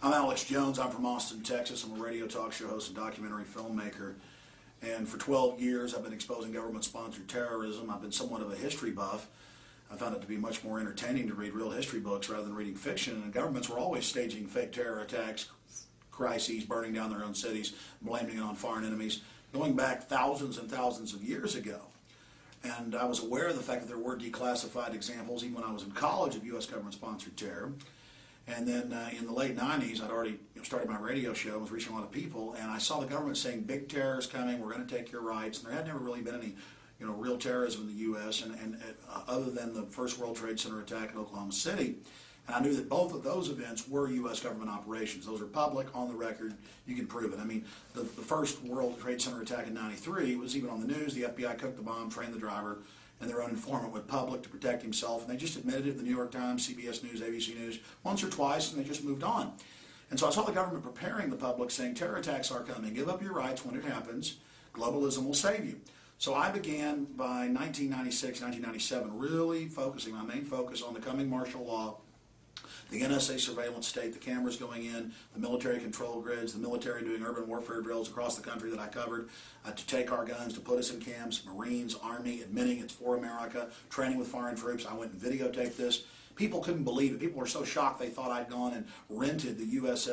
I'm Alex Jones. I'm from Austin, Texas. I'm a radio talk show host and documentary filmmaker. And for 12 years, I've been exposing government-sponsored terrorism. I've been somewhat of a history buff. I found it to be much more entertaining to read real history books rather than reading fiction. And governments were always staging fake terror attacks, crises, burning down their own cities, blaming it on foreign enemies, going back thousands and thousands of years ago. And I was aware of the fact that there were declassified examples, even when I was in college, of U.S. government-sponsored terror. And then in the late 90s, I'd already started my radio show and was reaching a lot of people, and I saw the government saying, big terror is coming, we're going to take your rights. And there had never really been any real terrorism in the U.S., and other than the first World Trade Center attack in Oklahoma City. And I knew that both of those events were U.S. government operations. Those are public, on the record, you can prove it. I mean, the first World Trade Center attack in '93 was even on the news. The FBI cooked the bomb, trained the driver, and their own informant went public to protect himself. And they just admitted it in the New York Times, CBS News, ABC News, once or twice, and they just moved on. And so I saw the government preparing the public, saying terror attacks are coming. Give up your rights when it happens. Globalism will save you. So I began by 1996, 1997, really focusing, my main focus, on the coming martial law, the NSA surveillance state, the cameras going in, the military control grids, the military doing urban warfare drills across the country that I covered, to take our guns, to put us in camps, Marines, Army, admitting it's for America, training with foreign troops. I went and videotaped this. People couldn't believe it. People were so shocked they thought I'd gone and rented the U.S.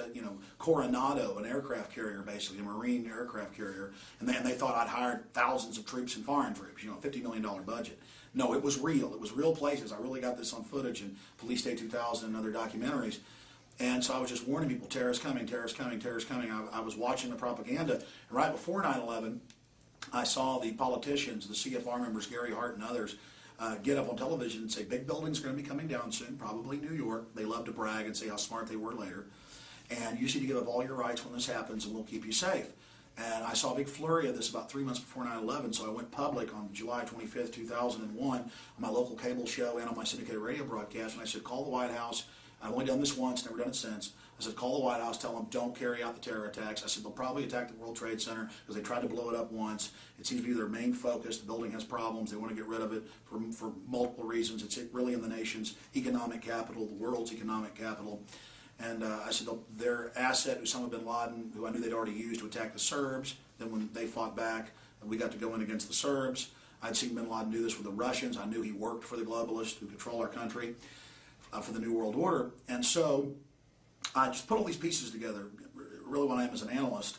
Coronado, an aircraft carrier, basically, a Marine aircraft carrier, and they thought I'd hired thousands of troops and foreign troops, $50 million budget. No, it was real. It was real places. I really got this on footage in Police State 2000 and other documentaries. And so I was just warning people, terror is coming, terror is coming, terror is coming. I was watching the propaganda. And right before 9/11, I saw the politicians, the CFR members, Gary Hart and others, get up on television and say, big buildings are going to be coming down soon, probably New York. They love to brag and say how smart they were later. And you just need to give up all your rights when this happens, and we'll keep you safe. And I saw a big flurry of this about 3 months before 9/11, so I went public on July 25th, 2001, on my local cable show and on my syndicated radio broadcast, and I said, call the White House. I've only done this once, never done it since. I said, call the White House, tell them don't carry out the terror attacks. I said, they'll probably attack the World Trade Center because they tried to blow it up once. It seems to be their main focus. The building has problems. They want to get rid of it for multiple reasons. It's really in the nation's economic capital, the world's economic capital. And I said, their asset, Osama bin Laden, who I knew they'd already used to attack the Serbs, then when they fought back, we got to go in against the Serbs. I'd seen bin Laden do this with the Russians. I knew he worked for the globalists who control our country, for the New World Order. And so I just put all these pieces together, really what I am as an analyst.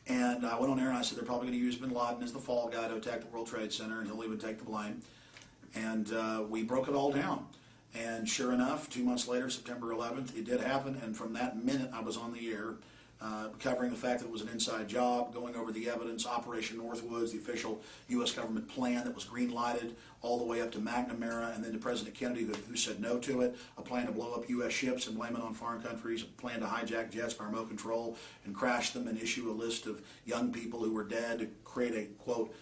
And I went on air and I said, they're probably going to use bin Laden as the fall guy to attack the World Trade Center, and he'll even take the blame. And we broke it all down. And sure enough, 2 months later, September 11th, it did happen. And from that minute, I was on the air, covering the fact that it was an inside job, going over the evidence, Operation Northwoods, the official U.S. government plan that was green-lighted, all the way up to McNamara, and then to President Kennedy, who said no to it, a plan to blow up U.S. ships and blame it on foreign countries, a plan to hijack jets by remote control and crash them and issue a list of young people who were dead to create a, quote,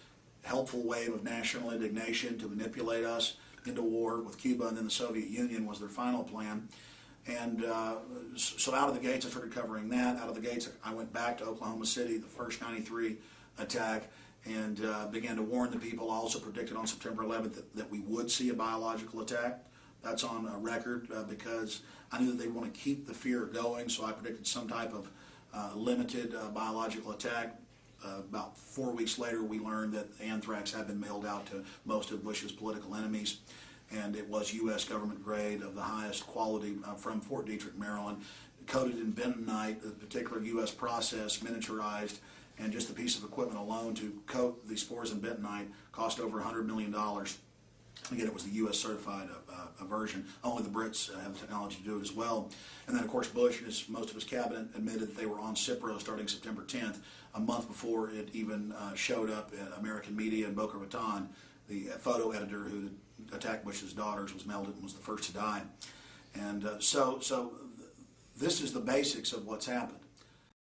helpful wave of national indignation to manipulate us into war with Cuba, and then the Soviet Union was their final plan. And so out of the gates, I started covering that. Out of the gates, I went back to Oklahoma City, the first '93 attack, and began to warn the people. I also predicted on September 11th that we would see a biological attack. That's on record because I knew that they want to keep the fear going, so I predicted some type of limited biological attack. About 4 weeks later, we learned that anthrax had been mailed out to most of Bush's political enemies, and it was U.S. government grade of the highest quality from Fort Detrick, Maryland, coated in bentonite, a particular U.S. process, miniaturized, and just the piece of equipment alone to coat the spores in bentonite cost over $100 million. Again, it was the U.S. certified version. Only the Brits have the technology to do it as well. And then, of course, Bush and most of his cabinet admitted that they were on Cipro starting September 10th, a month before it even showed up in American media in Boca Raton. The photo editor who attacked Bush's daughters was melded and was the first to die. And so this is the basics of what's happened.